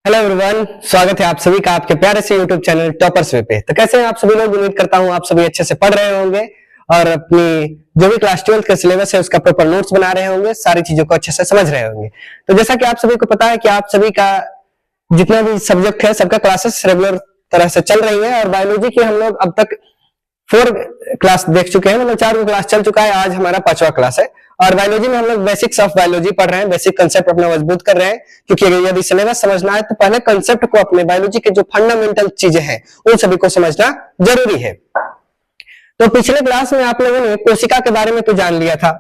Hello everyone, स्वागत है आप सभी का आपके प्यारे से यूट्यूब चैनल टॉपर्स वे पे। तो कैसे हैं आप सभी लोग? उम्मीद करता हूं आप सभी अच्छे से पढ़ रहे होंगे और अपनी जो भी क्लास 12 का सिलेबस है उसका प्रॉपर नोट्स बना रहे होंगे, सारी चीजों को अच्छे से समझ रहे होंगे। तो जैसा कि आप सभी को पता है कि आप सभी का जितना भी सब्जेक्ट है सबका क्लासेस रेगुलर तरह से चल रही है और बायोलॉजी की हम लोग अब तक 4 क्लास देख चुके हैं, मतलब 4 क्लास चल चुका है। आज हमारा 5वां क्लास है और बायोलॉजी में हम लोग बेसिक्स ऑफ बायोलॉजी पढ़ रहे हैं, बेसिक कंसेप्ट अपना मजबूत कर रहे हैं। क्योंकि यदि सिलेबस समझना है तो पहले कंसेप्ट को, अपने बायोलॉजी के जो फंडामेंटल चीजें हैं उन सभी को समझना जरूरी है। तो पिछले क्लास में आप लोगों ने कोशिका के बारे में तो जान लिया था,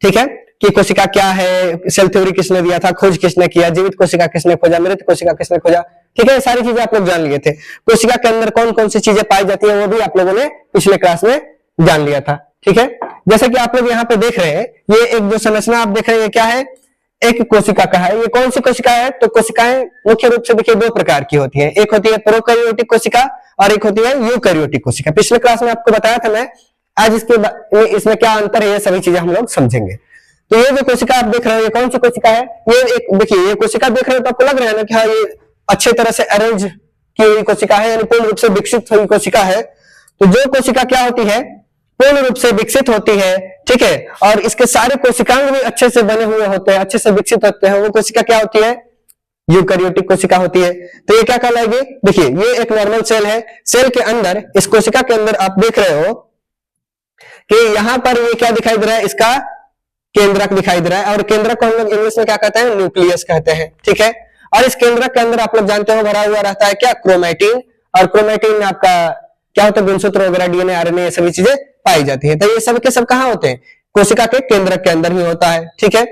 ठीक है, कि कोशिका क्या है, सेल थ्योरी किसने दिया था, खोज किसने किया, जीवित कोशिका किसने खोजा, मृत कोशिका किसने खोजा, ठीक है, सारी चीजें आप लोग जान लिए थे। कोशिका के अंदर कौन कौन सी चीजें पाई जाती है वो भी आप लोगों ने पिछले क्लास में जान लिया था, ठीक है। जैसा कि आप लोग यहाँ पे देख रहे हैं, ये एक जो संरचना आप देख रहे हैं क्या है, एक कोशिका का है। ये कौन सी कोशिका है? तो कोशिकाएं मुख्य रूप से देखिए 2 प्रकार की होती है, एक होती है प्रोकैरियोटिक कोशिका और एक होती है यूकैरियोटिक कोशिका। पिछले क्लास में आपको बताया था मैं, आज इसमें क्या अंतर है ये सभी चीजें हम लोग समझेंगे। तो ये जो कोशिका आप देख रहे हो ये कौन सी कोशिका है? ये एक देखिए, ये कोशिका देख रहे हो तो आपको लग रहा है ना कि हाँ ये अच्छे तरह से अरेंज की हुई कोशिका है, यानी पूर्ण रूप से विकसित हुई कोशिका है। तो जो कोशिका क्या होती है, पूर्ण रूप से विकसित होती है, ठीक है, और इसके सारे कोशिकांग भी अच्छे से बने हुए होते हैं, अच्छे से विकसित होते हैं, वो कोशिका क्या होती है? यूकैरियोटिक कोशिका होती है। तो ये क्या कहलाएगी? देखिए ये एक नॉर्मल सेल है, सेल के अंदर, इस कोशिका के अंदर आप देख रहे हो कि यहां पर ये क्या दिखाई दे रहा है, इसका केंद्रक दिखाई दे रहा है, और केंद्रक को हम लोग इंग्लिश में क्या कहते हैं? न्यूक्लियस कहते हैं, ठीक है। और इस केंद्रक के अंदर आप लोग जानते हो भरा हुआ रहता है क्या? क्रोमैटिन। और क्रोमैटिन में आपका क्या होता है? गुणसूत्र वगैरह, डीएनए, आरएनए, ये सभी चीजें पाई जाती है। तो ये सब के सब कहां होते हैं? कोशिका के केंद्रक के अंदर ही होता है, ठीक है।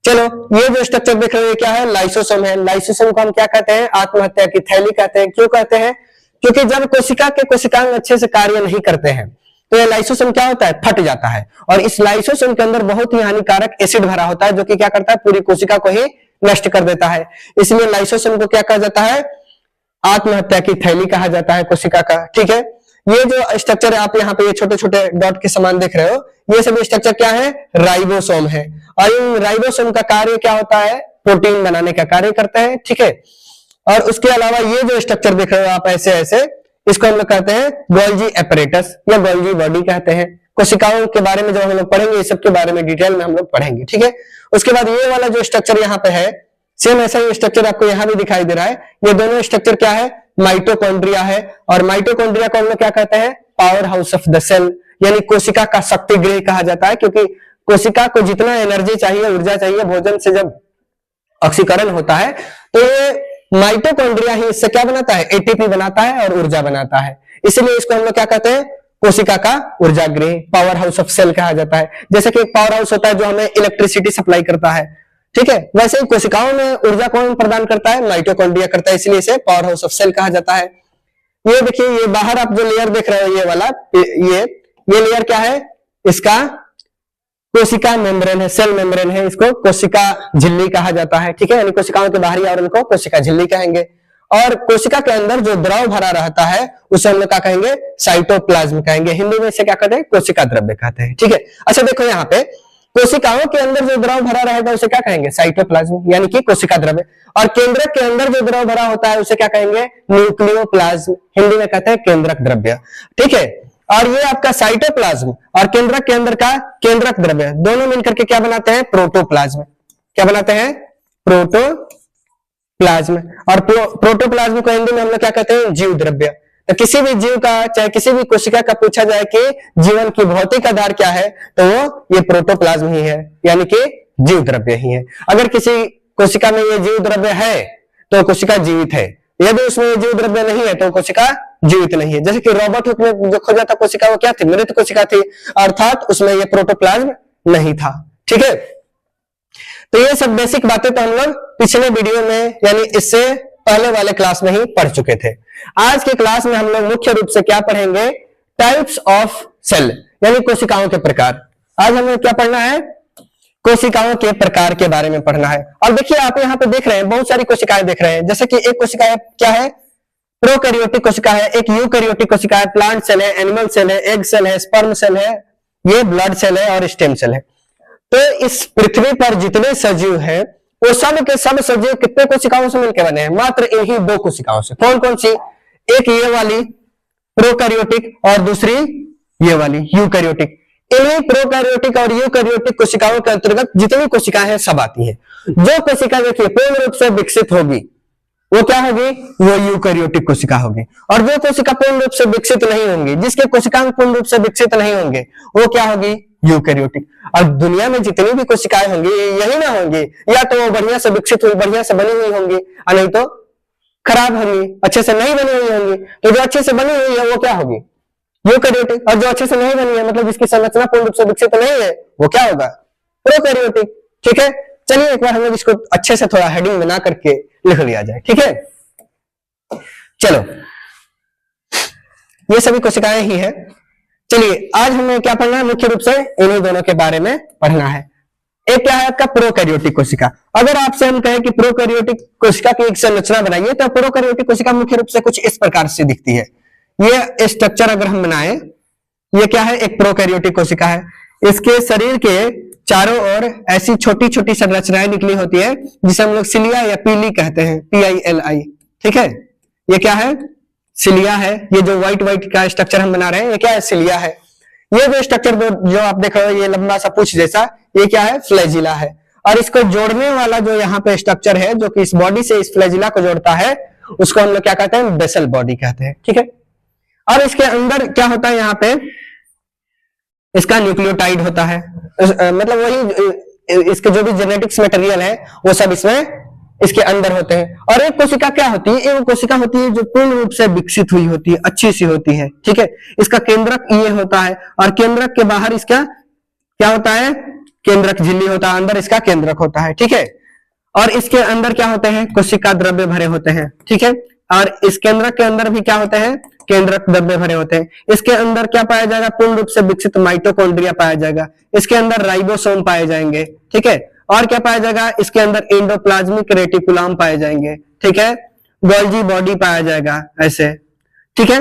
चलो, ये जो स्ट्रक्चर देख रहे हो क्या है? लाइसोसोम है। लाइसोसोम को हम क्या कहते हैं? आत्महत्या की थैली कहते हैं। क्यों कहते हैं? क्योंकि जब कोशिका के कोशिकांग अच्छे से कार्य नहीं करते हैं तो ये लाइसोसोम क्या होता है? फट जाता है। और इस लाइसोसोम के अंदर बहुत ही हानिकारक एसिड भरा होता है जो कि क्या करता है? पूरी कोशिका को ही नष्ट कर देता है। इसलिए लाइसोसोम को क्या कहा जाता है? आत्महत्या की थैली कहा जाता है कोशिका का, ठीक है। ये जो स्ट्रक्चर आप यहाँ पे ये छोटे छोटे डॉट के समान देख रहे हो, ये सभी स्ट्रक्चर क्या है? राइबोसोम है। और इन राइबोसोम का कार्य क्या होता है? प्रोटीन बनाने का कार्य करता है, ठीक है। और उसके अलावा ये जो स्ट्रक्चर देख रहे हो आप ऐसे ऐसे, इसको हम लोग कहते हैं गोल्जी एपरेटस या गोल्जी बॉडी कहते हैं। कोशिकाओं के बारे में जब हम लोग पढ़ेंगे, इस सब के बारे में डिटेल में हम लोग पढ़ेंगे, ठीक है। उसके बाद ये वाला जो स्ट्रक्चर यहाँ पे है, सेम ऐसा ही स्ट्रक्चर आपको यहाँ भी दिखाई दे रहा है। ये दोनों स्ट्रक्चर क्या है? माइटोकॉन्ड्रिया है। और माइटोकॉन्ड्रिया को हम लोग क्या कहते हैं? Power house of the cell, यानी कोशिका का शक्ति गृह कहा जाता है। क्योंकि कोशिका को जितना एनर्जी चाहिए, ऊर्जा चाहिए, भोजन से जब ऑक्सीकरण होता है तो ये माइटोकॉन्ड्रिया ही इससे क्या बनाता है? एटीपी बनाता है और ऊर्जा बनाता है। इसलिए इसको हम लोग क्या कहते हैं? कोशिका का ऊर्जा गृह, पावर हाउस ऑफ सेल कहा जाता है। जैसे कि एक पावर हाउस होता है जो हमें इलेक्ट्रिसिटी सप्लाई करता है, ठीक है, वैसे ही कोशिकाओं में ऊर्जा कौन प्रदान करता है? माइटोकॉन्ड्रिया करता है, इसलिए इसे पावर हाउस ऑफ सेल कहा जाता है। ये देखिए, ये बाहर आप जो लेयर देख रहे हो, ये वाला, ये लेयर क्या है? इसका कोशिका मेम्ब्रेन है, सेल मेम्ब्रेन है, इसको कोशिका झिल्ली कहा जाता है, ठीक है, यानी कोशिकाओं के बाहरी आवरण को कोशिका झिल्ली कहेंगे। और कोशिका के अंदर जो द्रव भरा रहता है उसे हम लोग क्या कहेंगे? साइटोप्लाज्म कहेंगे। हिंदी में इसे क्या कहते हैं? कोशिका द्रव्य कहते हैं, ठीक है। अच्छा देखो यहाँ पे, कोशिकाओं के अंदर जो द्रव भरा रहेगा उसे क्या कहेंगे? साइटोप्लाज्म, यानी कि कोशिका द्रव्य। और केंद्रक के अंदर जो द्रव भरा होता है उसे क्या कहेंगे? न्यूक्लियोप्लाज्म, हिंदी में कहते हैं केंद्रक द्रव्य, ठीक है। और ये आपका साइटोप्लाज्म और केंद्रक के अंदर का केंद्रक द्रव्य दोनों मिलकर के क्या बनाते हैं? प्रोटोप्लाज्म। क्या बनाते हैं? प्रोटोप्लाज्म। और प्रोटोप्लाज्म को हिंदी में हम लोग क्या कहते हैं? जीव द्रव्य। तो किसी भी जीव का, चाहे किसी भी कोशिका का पूछा जाए कि जीवन की भौतिक आधार क्या है, तो वो ये प्रोटोप्लाज्म ही है, यानी कि जीव द्रव्य ही है। अगर किसी कोशिका में ये जीव द्रव्य है तो कोशिका जीवित है, यदि उसमें जीव द्रव्य नहीं है तो कोशिका जीवित नहीं है। जैसे कि रॉबर्ट हुक ने जो खोजा था कोशिका, वो क्या थी? मृत कोशिका थी, अर्थात उसमें ये प्रोटोप्लाज्म नहीं था, ठीक है। तो ये सब बेसिक बातें तो हम लोग पिछले वीडियो में, यानी इससे पहले वाले क्लास में ही पढ़ चुके थे। आज के क्लास में हम लोग मुख्य रूप से क्या पढ़ेंगे? टाइप्स ऑफ सेल, यानी कोशिकाओं के प्रकार। आज हमें क्या पढ़ना है? कोशिकाओं के प्रकार के बारे में पढ़ना है। और देखिए आप यहाँ पे देख रहे हैं, बहुत सारी कोशिकाएं देख रहे हैं। जैसे कि एक कोशिका क्या है? प्रोकैरियोटिक कोशिका है, एक यूकैरियोटिक कोशिका है, प्लांट सेल है, एनिमल सेल है, एग सेल है, स्पर्म सेल है, ये ब्लड सेल है और स्टेम सेल है। तो इस पृथ्वी पर जितने सजीव हैं वो सब के सब सजीव कितने कोशिकाओं से मिलकर बने हैं? मात्र इन्हीं 2 कोशिकाओं से। कौन कौन सी? एक ये वाली प्रोकैरियोटिक और दूसरी ये वाली यूकैरियोटिक। इन्हीं प्रोकैरियोटिक और यूकैरियोटिक कोशिकाओं के अंतर्गत जितनी कोशिकाएं हैं सब आती हैं। जो कोशिका देखिए पूर्ण रूप से विकसित होगी वो क्या होगी? वो यूकैरियोटिक कोशिका होगी। और जो कोशिका पूर्ण रूप से विकसित नहीं होंगी, जिसके कोशिकांग पूर्ण रूप से विकसित नहीं होंगे, वो क्या होगी? यूकैरियोटिक। और दुनिया में जितनी भी कोशिकाएं होंगी यही ना होंगी, या तो वो बढ़िया से विकसित हुई, बढ़िया से बनी हुई होंगी, और नहीं तो खराब होंगी, अच्छे से नहीं बनी हुई होंगी। तो जो अच्छे से बनी हुई है वो क्या होगी? यूकैरियोटिक। और जो अच्छे से नहीं बनी है, मतलब जिसकी संरचना पूर्ण रूप से विकसित नहीं है, वो क्या होगा? प्रोकैरियोटिक। ठीक है, चलिए एक बार हम लोग इसको अच्छे से थोड़ा हेडिंग बना करके लिख लिया जाए। ठीक है, चलो ये सभी कोशिकाएं ही है। चलिए आज हमें क्या पढ़ना है? मुख्य रूप से इन्हीं दोनों के बारे में पढ़ना है। एक क्या है आपका? प्रोकैरियोटिक कोशिका। अगर आपसे हम कहें कि प्रोकैरियोटिक कोशिका की एक संरचना बनाइए, तो प्रोकैरियोटिक कोशिका मुख्य रूप से कुछ इस प्रकार से दिखती है। ये स्ट्रक्चर अगर हम बनाए, ये क्या है? एक प्रोकैरियोटिक कोशिका है। इसके शरीर के चारों ओर ऐसी छोटी छोटी संरचनाएं निकली होती है जिसे हम लोग सिलिया या पीली कहते हैं, PILI। ठीक है, ये क्या है? सिलिया है। ये जो व्हाइट व्हाइट का स्ट्रक्चर हम बना रहे हैं, ये क्या है? सिलिया है। ये जो स्ट्रक्चर जो आप देख रहे हो, ये लंबा सा पूछ जैसा, ये क्या है? फ्लैजिला है। और इसको जोड़ने वाला जो यहाँ पे स्ट्रक्चर है, जो कि इस बॉडी से इस फ्लैजिला को जोड़ता है, उसको हम लोग क्या कहते हैं? बेसल बॉडी कहते हैं। ठीक है, और इसके अंदर क्या होता है? यहाँ पे इसका न्यूक्लियोटाइड होता है, मतलब वही इसके जो भी जेनेटिक्स मटेरियल है वो सब इसमें इसके अंदर होते हैं। और एक कोशिका क्या होती है? एक कोशिका होती है जो पूर्ण रूप से विकसित हुई होती है, अच्छी सी होती है। ठीक है, इसका केंद्रक ये होता है, और केंद्रक के बाहर इसका क्या होता है? केंद्रक झिल्ली होता है, अंदर इसका केंद्रक होता है। ठीक है, और इसके अंदर क्या होते हैं? कोशिका द्रव्य भरे होते हैं। ठीक है, और इस केंद्रक के अंदर भी क्या होते हैं? केंद्रक द्रव्य भरे होते हैं। इसके अंदर क्या पाया जाएगा? पूर्ण रूप से विकसित माइटोकॉन्ड्रिया पाया जाएगा। इसके अंदर राइबोसोम पाए जाएंगे। ठीक है, और क्या पाया जाएगा? इसके अंदर एंडोप्लाज्मिक रेटिकुलम पाए जाएंगे। ठीक है, गोल्जी बॉडी पाया जाएगा ऐसे। ठीक है,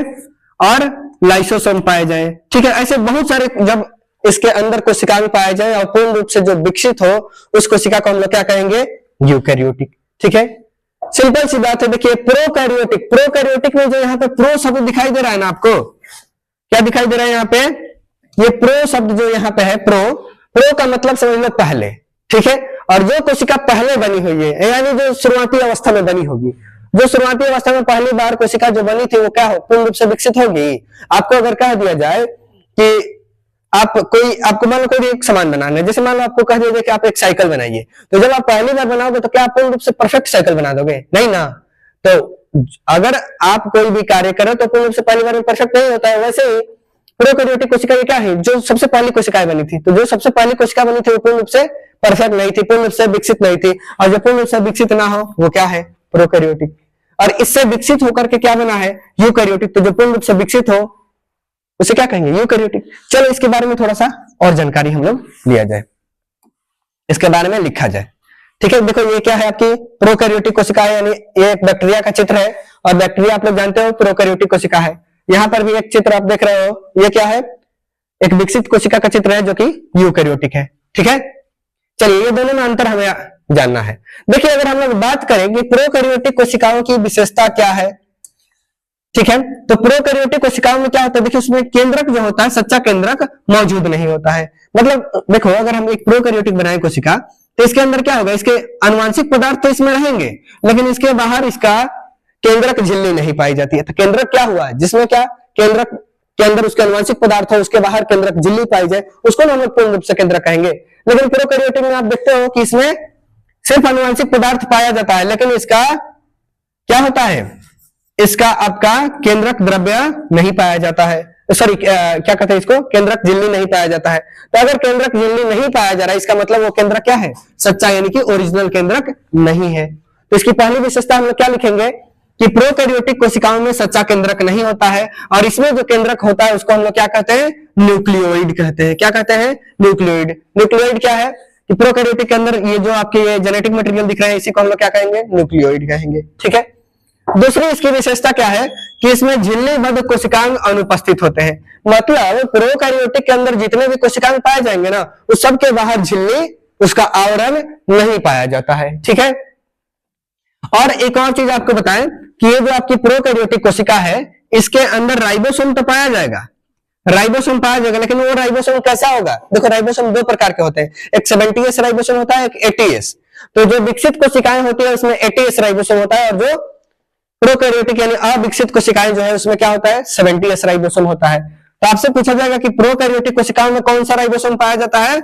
और लाइसोसोम पाए जाए। ठीक है, ऐसे बहुत सारे जब इसके अंदर कोशिकाएं पाए जाए और पूर्ण रूप से जो विकसित हो, उस कोशिका को हम लोग क्या कहेंगे? यूकैरियोटिक। ठीक है, सिंपल सी बात है। देखिए प्रोकैरियोटिक, प्रोकैरियोटिक में जो यहाँ पे प्रो शब्द दिखाई दे रहा है ना आपको, क्या दिखाई दे रहा है यहाँ पे? ये प्रो शब्द जो यहाँ पे है, प्रो का मतलब समझ लो पहले। ठीक है, और जो कोशिका पहले बनी हुई है, यानी जो शुरुआती अवस्था में बनी होगी, जो शुरुआती अवस्था में पहली बार कोशिका जो बनी थी वो क्या हो? पूर्ण रूप से विकसित होगी। आपको अगर कह दिया जाए कि आपको मान लो कोई एक सामान बनाना है, जैसे मान लो आपको कह दिया जाए कि आप एक साइकिल बनाइए, तो जब आप पहली बार बनाओगे तो क्या आप पूर्ण रूप से परफेक्ट साइकिल बना दोगे? नहीं ना। तो अगर आप कोई भी कार्य करो तो पूर्ण रूप से पहली बार में परफेक्ट नहीं होता है। वैसे ही प्रोकैरियोटिक कोशिका क्या है? जो सबसे पहली कोशिकाएं बनी थी, तो जो सबसे पहली कोशिका बनी थी वो पूर्ण रूप से परफेक्ट नहीं थी, पूर्ण रूप से विकसित नहीं थी। और जो पूर्ण रूप से विकसित ना हो वो क्या है? प्रोकैरियोटिक। और इससे विकसित होकर के क्या बना है? यूकैरियोटिक। तो जो पूर्ण रूप से विकसित हो उसे क्या कहेंगे? यूकैरियोटिक। चलो इसके बारे में थोड़ा सा और जानकारी हम लोग लिया जाए, इसके बारे में लिखा जाए। ठीक है, देखो ये क्या है? आपकी प्रोकैरियोटिक कोशिका है, यानी ये एक बैक्टीरिया का चित्र है, और बैक्टीरिया आप लोग जानते हो प्रोकैरियोटिक कोशिका है। यहाँ पर भी एक चित्र आप देख रहे हो, ये क्या है? एक विकसित कोशिका का चित्र है जो कि यूकैरियोटिक है। ठीक है, चलिए ये दोनों में अंतर हमें जानना है। देखिए अगर हम लोग बात करें कि प्रोकैरियोटिक कोशिकाओं की विशेषता क्या है, ठीक है, तो प्रोकैरियोटिक कोशिकाओं में क्या होता है? देखिए उसमें केंद्रक जो होता है, सच्चा केंद्रक मौजूद नहीं होता है। मतलब देखो अगर हम एक प्रोकैरियोटिक बनाए कोशिका, तो इसके अंदर क्या होगा? इसके आनुवांशिक पदार्थ तो इसमें रहेंगे, लेकिन इसके बाहर इसका केंद्रक झिल्ली नहीं पाई जाती है। तो केंद्रक क्या हुआ? जिसमें क्या केंद्रक के अंदर उसके आनुवांशिक पदार्थ हो, उसके बाहर केंद्रक झिल्ली पाई जाए, उसको हम लोग पूर्ण रूप से केंद्रक कहेंगे। लेकिन प्रोकैरियोटिक में आप देखते हो कि इसमें सिर्फ आनुवांशिक पदार्थ पाया जाता है, लेकिन इसका क्या होता है? इसका आपका केंद्रक द्रव्य नहीं पाया जाता है। सॉरी क्या कहते हैं इसको? केंद्रक झिल्ली नहीं पाया जाता है। तो अगर केंद्रक झिल्ली नहीं पाया जा रहा है, इसका मतलब वो केंद्रक क्या है? सच्चा, यानी कि ओरिजिनल केंद्रक नहीं है। तो इसकी पहली विशेषता हम लोग क्या लिखेंगे कि प्रोकैरियोटिक कोशिकाओं में सच्चा केंद्रक नहीं होता है, और इसमें जो केंद्रक होता है उसको हम लोग क्या कहते हैं? न्यूक्लियोइड कहते हैं। क्या कहते हैं? न्यूक्लियोइड। न्यूक्लियोइड क्या है कि प्रोकैरियोटिक के अंदर ये जो आपके जेनेटिक मटेरियल दिख रहा है, इसी को हम लोग क्या कहेंगे? न्यूक्लियोइड कहेंगे। ठीक है, दूसरी इसकी विशेषता क्या है कि इसमें झिल्लीबद्ध कोशिकांग अनुपस्थित होते हैं। मतलब प्रोकैरियोटिक के अंदर जितने भी कोशिकांग पाए जाएंगे ना, उस सब के बाहर झिल्ली उसका आवरण नहीं पाया जाता है। ठीक है, और एक और चीज आपको बताएं कि ये जो आपकी प्रोकैरियोटिक कोशिका है, इसके अंदर राइबोसोम तो पाया जाएगा, राइबोसोम पाया जाएगा, लेकिन वो राइबोसोम कैसा होगा? देखो राइबोसोम दो प्रकार के होते हैं, एक 70S राइबोसोम होता है, एक 80S। तो जो विकसित कोशिकाएं होती है उसमें 80S राइबोसोम होता है, और जो प्रोकैरियोटिक यानी अविकसित कोशिकाएं जो है उसमें क्या होता है? 70S राइबोसोम होता है। तो आपसे पूछा जाएगा कि प्रोकैरियोटिक कोशिकाओं में कौन सा राइबोसोम पाया जाता है?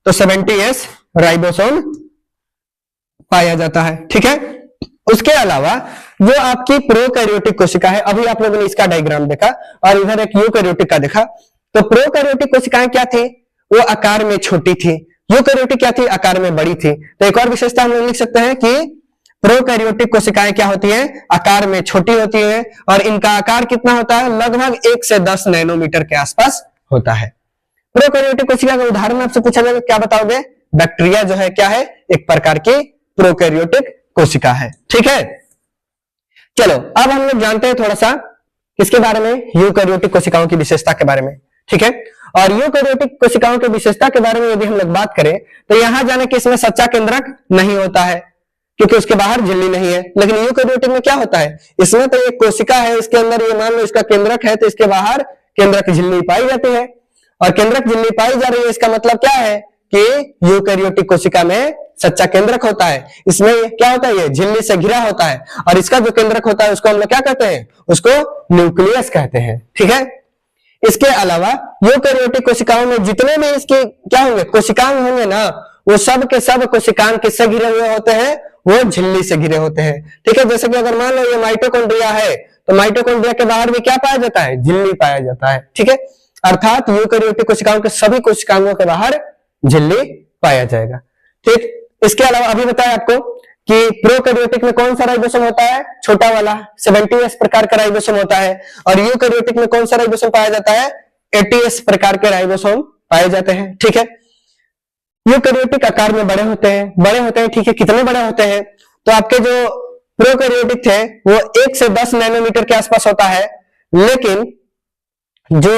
तो 70S राइबोसोम पाया जाता है। ठीक है, उसके अलावा जो आपकी प्रोकैरियोटिक कोशिका है, अभी आप लोगों ने इसका डायग्राम देखा और इधर एक यूकैरियोटिक का देखा। तो प्रोकैरियोटिक कोशिकाएं क्या थी? वो आकार में छोटी थी। यूकैरियोटिक क्या थी? आकार में बड़ी थी। तो एक और विशेषता हम लोग लिख सकते हैं कि प्रोकैरियोटिक कोशिकाएं क्या होती हैं? आकार में छोटी होती हैं, और इनका आकार कितना होता है? लगभग 1 से 10 नैनोमीटर के आसपास होता है। प्रोकैरियोटिक कोशिका का उदाहरण आपसे पूछा जाएगा, क्या बताओगे? बैक्टीरिया जो है क्या है? एक प्रकार की प्रोकैरियोटिक कोशिका है। ठीक है, चलो अब हम लोग जानते हैं थोड़ा सा किसके बारे में? यूकैरियोटिक कोशिकाओं की विशेषता के बारे में। ठीक है, और यूकैरियोटिक कोशिकाओं की विशेषता के बारे में यदि हम लोग बात करें तो यहां जाने कि इसमें सच्चा केंद्रक नहीं होता है, क्योंकि उसके बाहर झिल्ली नहीं है। लेकिन यूकैरियोटिक में क्या होता है? इसमें तो एक कोशिका है, इसके अंदर ये मान लो इसका केंद्रक है, तो इसके बाहर केंद्रक झिल्ली पाई जाती है, और केंद्रक झिल्ली पाई जा रही है, इसका मतलब क्या है कि यूकैरियोटिक कोशिका में सच्चा केंद्रक होता है। इसमें क्या होता है? ये झिल्ली से घिरा होता है, और इसका जो केंद्रक होता है उसको हम लोग क्या कहते हैं? उसको न्यूक्लियस कहते हैं। ठीक है, इसके अलावा यूकैरियोटिक कोशिकाओं में जितने भी इसके क्या होंगे? कोशिकांग होंगे ना, वो सब के सब कोशिकांग किससे घिरे हुए होते हैं? वो झिल्ली से घिरे होते हैं। ठीक है, जैसे कि अगर मान लो ये माइटोकॉन्ड्रिया है, तो माइटोकॉन्ड्रिया के बाहर भी क्या पाया जाता है? झिल्ली पाया जाता है। ठीक है, अर्थात यूकैरियोटिक कोशिकाओं के सभी कोशिकांगों के बाहर झिल्ली पाया जाएगा। ठीक, इसके अलावा अभी बताया आपको कि प्रोकैरियोटिक में कौन सा राइबोसोम होता है? छोटा वाला 70S प्रकार का राइबोसोम होता है, और यूकैरियोटिक में कौन सा राइबोसोम पाया जाता है? 80S प्रकार के राइबोसोम पाए जाते हैं। ठीक है, यूकैरियोटिक आकार में बड़े होते हैं। ठीक है, कितने बड़े होते हैं? तो आपके जो प्रोकैरियोटिक थे वो 1 से 10 नैनोमीटर के आसपास होता है, लेकिन जो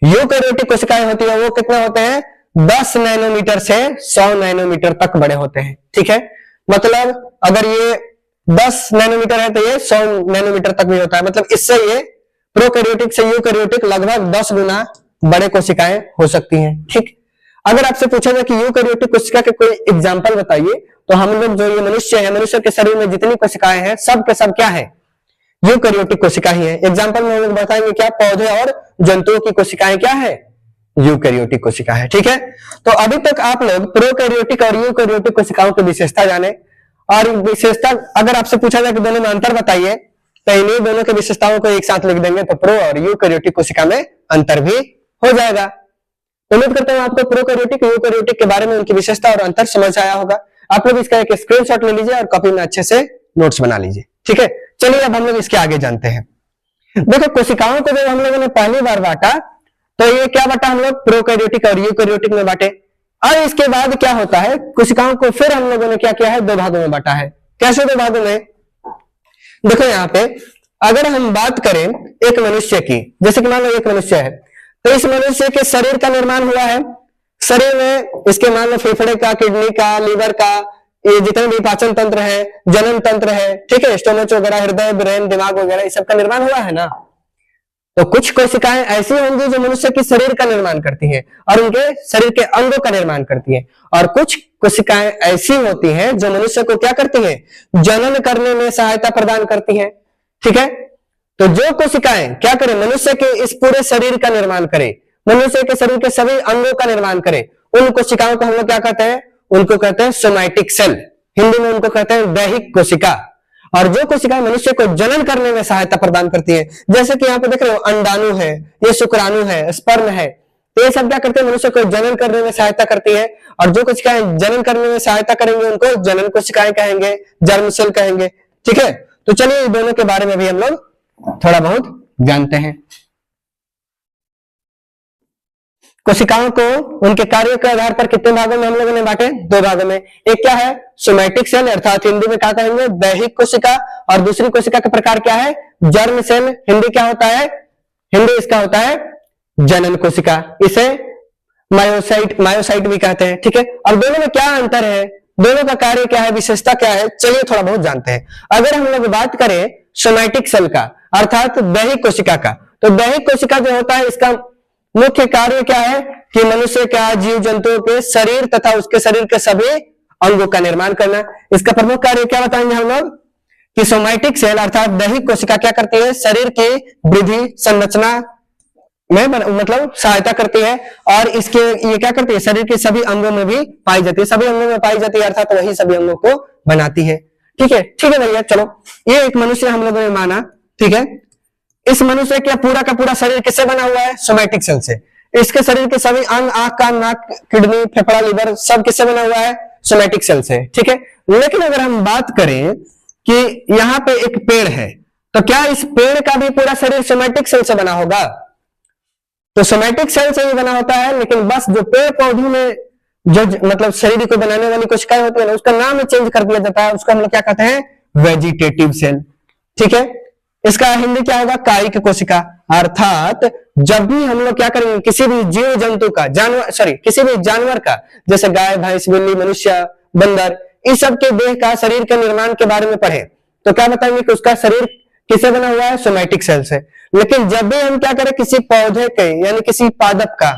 यूकैरियोटिक कोशिकाएं होती है वो कितने होते हैं? 10 नैनोमीटर से 100 नैनोमीटर तक बड़े होते हैं। ठीक है, मतलब अगर ये 10 नैनोमीटर है तो ये 100 नैनोमीटर तक भी होता है। मतलब इससे ये प्रोकैरियोटिक से यूकैरियोटिक लगभग 10 गुना बड़े कोशिकाएं हो सकती हैं। ठीक, अगर आपसे पूछा जाए कि यूकैरियोटिक कोशिका के कोई एग्जाम्पल बताइए, तो हम लोग जो ये मनुष्य है, मनुष्य के शरीर में जितनी कोशिकाएं हैं सब के सब क्या है? यूकैरियोटिक कोशिका ही है। एग्जाम्पल में हम लोग बताएंगे क्या? पौधे और जंतुओं की कोशिकाएं क्या है? यूकैरियोटिक कोशिका है। ठीक है, तो अभी तक आप लोग प्रोकैरियोटिक और यूकैरियोटिक कोशिकाओं की विशेषता जाने, और विशेषता अगर आपसे पूछा जाए कि दोनों में अंतर बताइए, तो इन्हीं दोनों की विशेषताओं को एक साथ लिख देंगे तो प्रो और यूकैरियोटिक कोशिका में अंतर भी हो जाएगा। उम्मीद करता हूं आपको प्रोकैरियोटिक यूकैरियोटिक के बारे में उनकी विशेषता और अंतर समझ आया होगा। आप लोग इसका एक स्क्रीनशॉट ले लीजिए और कॉपी में अच्छे से नोट्स बना लीजिए। ठीक है, चलिए अब हम लोग इसके आगे जानते हैं। देखो कोशिकाओं को जब हम लोगों ने पहली बार बांटा तो ये क्या बांटा हम लोग? प्रोकैरियोटिक और यूकैरियोटिक में बांटे। और इसके बाद क्या होता है? कोशिकाओं को फिर हम लोगों ने क्या किया है? 2 भागों में बांटा है। कैसे 2 भागों में? देखो यहाँ पे अगर हम बात करें एक मनुष्य की, जैसे कि मान लो एक मनुष्य है, तो इस मनुष्य के शरीर का निर्माण हुआ है। शरीर में इसके मान लो फेफड़े का, किडनी का, लीवर का, ये जितने भी पाचन तंत्र है, जनन तंत्र है, ठीक है, स्टोमच वगैरह, हृदय, ब्रेन, दिमाग वगैरह, इस सब का निर्माण हुआ है ना। तो कुछ कोशिकाएं ऐसी होंगी जो मनुष्य के शरीर का निर्माण करती हैं और उनके शरीर के अंगों का निर्माण करती हैं, और कुछ कोशिकाएं ऐसी होती हैं जो मनुष्य को क्या करती हैं? जनन करने में सहायता प्रदान करती हैं। ठीक है, तो जो कोशिकाएं क्या करें? मनुष्य के इस पूरे शरीर का निर्माण करे, मनुष्य के शरीर के सभी अंगों का निर्माण करे, उन कोशिकाओं को हम लोग क्या कहते हैं? उनको कहते हैं सोमैटिक सेल। हिंदी में उनको कहते हैं दैहिक कोशिका। और जो कोशिकाएं मनुष्य को जनन करने में सहायता प्रदान करती है, जैसे कि यहाँ पे देख रहे हो अंडाणु है, ये शुक्राणु है, स्पर्म है, तो ये सब क्या करते हैं? मनुष्य को जनन करने में सहायता करती है। और जो कोशिकाएं जनन करने में सहायता करेंगे उनको जनन कोशिकाएं कहेंगे, जर्म सेल कहेंगे। ठीक है, तो चलिए दोनों के बारे में भी हम लोग थोड़ा बहुत जानते हैं। कोशिकाओं को उनके कार्यों के आधार पर कितने भागों में हम लोगों ने बांटे? 2 भागों में। एक क्या है? सोमैटिक सेल, अर्थात हिंदी में क्या कहेंगे? दैहिक कोशिका। और दूसरी कोशिका का प्रकार क्या है? Germ cell. हिंदी क्या होता है? हिंदी इसका होता है जनन कोशिका। इसे मायोसाइट भी कहते हैं। ठीक है, अब दोनों में क्या अंतर है, दोनों का कार्य क्या है, विशेषता क्या है, चलिए थोड़ा बहुत जानते हैं। अगर हम लोग बात करें सोमैटिक सेल का अर्थात दैहिक कोशिका का, तो दैहिक कोशिका जो होता है इसका मुख्य कार्य क्या है कि मनुष्य का, जीव जंतुओं के शरीर तथा उसके शरीर के सभी अंगों का निर्माण करना। इसका प्रमुख कार्य क्या बताएंगे हम लोग कि सोमैटिक सेल अर्थात दैहिक कोशिका क्या करती है, शरीर की वृद्धि संरचना में मतलब सहायता करती है और इसके ये क्या करती है, शरीर के सभी अंगों में भी पाई जाती है, सभी अंगों में पाई जाती है अर्थात वही सभी अंगों को बनाती है। ठीक है भैया, चलो ये एक मनुष्य हम लोगों ने माना। ठीक है, इस मनुष्य का पूरा शरीर किससे बना हुआ है, सोमैटिक सेल से। इसके शरीर के सभी अंग, आंख, कान, नाक, किडनी, फेफड़ा, लिवर सब किससे बना हुआ है, सोमैटिक सेल से। ठीक है, लेकिन अगर हम बात करें कि यहाँ पे एक पेड़ है, तो क्या इस पेड़ का भी पूरा शरीर सोमैटिक सेल से बना होगा, तो सोमैटिक सेल से ही बना होता है, लेकिन बस जो पेड़ पौधों में जो मतलब शरीर को बनाने वाली कोशिकाएं होती है ना, उसका नाम ही चेंज कर दिया जाता है, उसको हम लोग क्या कहते हैं, वेजिटेटिव सेल। ठीक है, इसका हिंदी क्या होगा, कायिक कोशिका। अर्थात जब भी हम लोग क्या करेंगे, किसी भी जीव जंतु का, किसी भी जानवर का, जैसे गाय, भैंस, बिल्ली, मनुष्य, बंदर, इस सब के देह का, शरीर के निर्माण के बारे में पढ़े तो क्या बताएंगे कि उसका शरीर किससे बना हुआ है, सोमैटिक सेल से। लेकिन जब भी हम क्या करें, किसी पौधे के यानी किसी पादप का,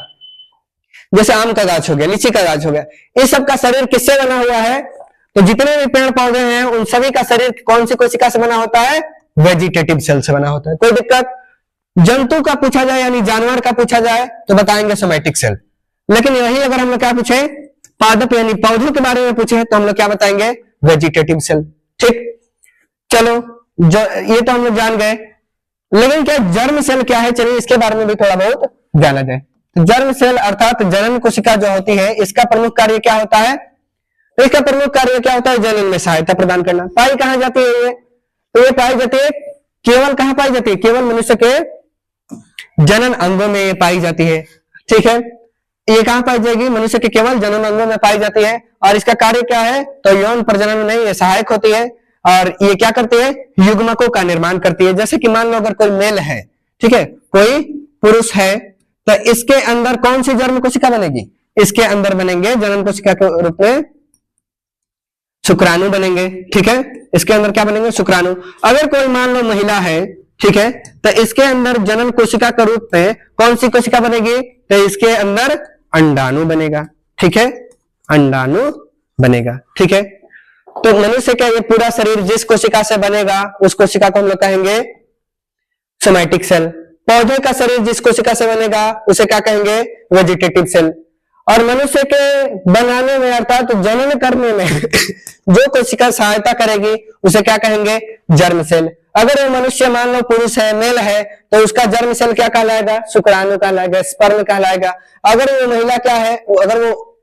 जैसे आम का गाछ हो गया, लीची का गाछ हो गया, इस सब का शरीर किससे बना हुआ है, तो जितने भी पेड़ पौधे हैं उन सभी का शरीर कौन सी कोशिका से बना होता है, वेजिटेटिव सेल से बना होता है। कोई दिक्कत, जंतु का पूछा जाए यानी जानवर का पूछा जाए तो बताएंगे सोमैटिक सेल, लेकिन यही अगर हम लोग क्या पूछे, पादप यानी पौधों के बारे में पूछे तो हम लोग क्या बताएंगे, वेजिटेटिव सेल। ठीक, चलो ये तो हम लोग जान गए, लेकिन क्या जर्म सेल क्या है, चलिए इसके बारे में भी थोड़ा बहुत जाना जाए। तो जर्म सेल अर्थात जनन कोशिका जो होती है, इसका प्रमुख कार्य क्या होता है, तो इसका प्रमुख कार्य क्या होता है, जनन में सहायता प्रदान करना। पाई कहां जाती है ये, तो ये पाई जाती है केवल कहां पाई जाती है, केवल मनुष्य के जनन अंगों में ये पाई जाती है। ठीक है, ये कहां पाई जाएगी, मनुष्य के केवल जनन अंगों में पाई जाती है और इसका कार्य क्या है, तो यौन प्रजनन में नहीं, ये सहायक होती है और ये क्या करती है, युग्मकों का निर्माण करती है। जैसे कि मान लो अगर कोई मेल है, ठीक है, कोई पुरुष है, तो इसके अंदर कौन सी जर्म कोशिका बनेगी, इसके अंदर बनेंगे जनन कोशिका के रूप में शुक्राणु बनेंगे। ठीक है, इसके अंदर क्या बनेंगे, शुक्राणु। अगर कोई मान लो महिला है, ठीक है, तो इसके अंदर जनन कोशिका के रूप में कौन सी कोशिका बनेगी, तो इसके अंदर अंडाणु बनेगा। ठीक है, अंडाणु बनेगा। ठीक है, तो मनुष्य का ये पूरा शरीर जिस कोशिका से बनेगा उस कोशिका को हम लोग कहेंगे सोमैटिक सेल। पौधे का शरीर जिस कोशिका से बनेगा उसे क्या कहेंगे, वेजिटेटिव सेल। और मनुष्य के बनाने में अर्थात तो जनन करने में जो कोशिका सहायता करेगी उसे क्या कहेंगे, जर्म सेल। अगर वो मनुष्य मान लो पुरुष है, मेल है, तो उसका जर्म सेल क्या कहलाएगा, शुक्राणु कहलाएगा, स्पर्म कहलाएगा। अगर वो महिला क्या है, अगर वो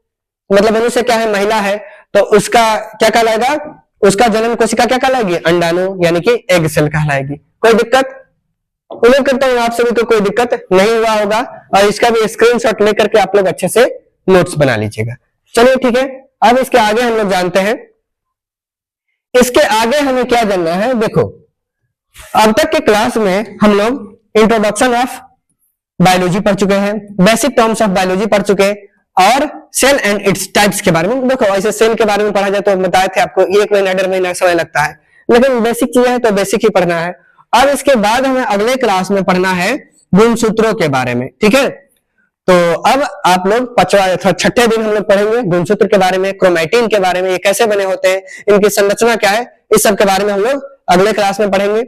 मतलब मनुष्य क्या है, महिला है, तो उसका क्या कहलाएगा, उसका जनन कोशिका क्या कहलाएगी, अंडाणु यानी कि एग सेल कहलाएगी। कोई दिक्कत, उम्मीद करता हूं आप सभी को कोई दिक्कत नहीं हुआ होगा और इसका भी स्क्रीनशॉट लेकर के आप लोग अच्छे से नोट्स बना लीजिएगा। चलिए ठीक है, अब इसके आगे हम लोग जानते हैं, इसके आगे हमें क्या जानना है। देखो, अब तक के क्लास में हम लोग इंट्रोडक्शन ऑफ बायोलॉजी पढ़ चुके हैं, बेसिक टर्म्स ऑफ बायोलॉजी पढ़ चुके हैं और सेल एंड इट्स टाइप्स के बारे में। देखो, ऐसे सेल के बारे में पढ़ा जाए तो बताए थे आपको 1 महीना 1.5 महीना समय लगता है, लेकिन बेसिक चीजें हैं तो बेसिक ही पढ़ना है। अब इसके बाद हमें अगले क्लास में पढ़ना है गुणसूत्रों के बारे में। ठीक है, तो अब आप लोग 6ठे दिन हम लोग पढ़ेंगे गुणसूत्र के बारे में, क्रोमैटिन के बारे में, ये कैसे बने होते हैं, इनकी संरचना क्या है, इस सब के बारे में हम लोग अगले क्लास में पढ़ेंगे।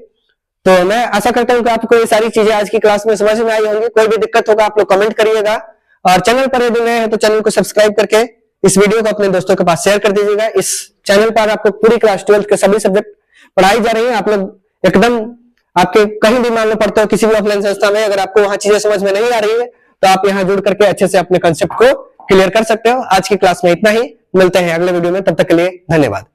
तो मैं आशा करता हूं कि आपको ये सारी चीजें आज की क्लास में समझ में आई होंगी। कोई भी दिक्कत होगा आप लोग कमेंट करिएगा और चैनल पर यदि नए हैं तो चैनल को सब्सक्राइब करके इस वीडियो को अपने दोस्तों के पास शेयर कर दीजिएगा। इस चैनल पर आपको पूरी क्लास 12th के सभी सब्जेक्ट पढ़ाई जा रही है। आप लोग एकदम, आपके कहीं भी मान लो पढ़ते हो किसी भी ऑफलाइन संस्था में, अगर आपको वहां चीजें समझ में नहीं आ रही है तो आप यहाँ जुड़ करके अच्छे से अपने कंसेप्ट को क्लियर कर सकते हो। आज की क्लास में इतना ही, मिलते हैं अगले वीडियो में, तब तक के लिए धन्यवाद।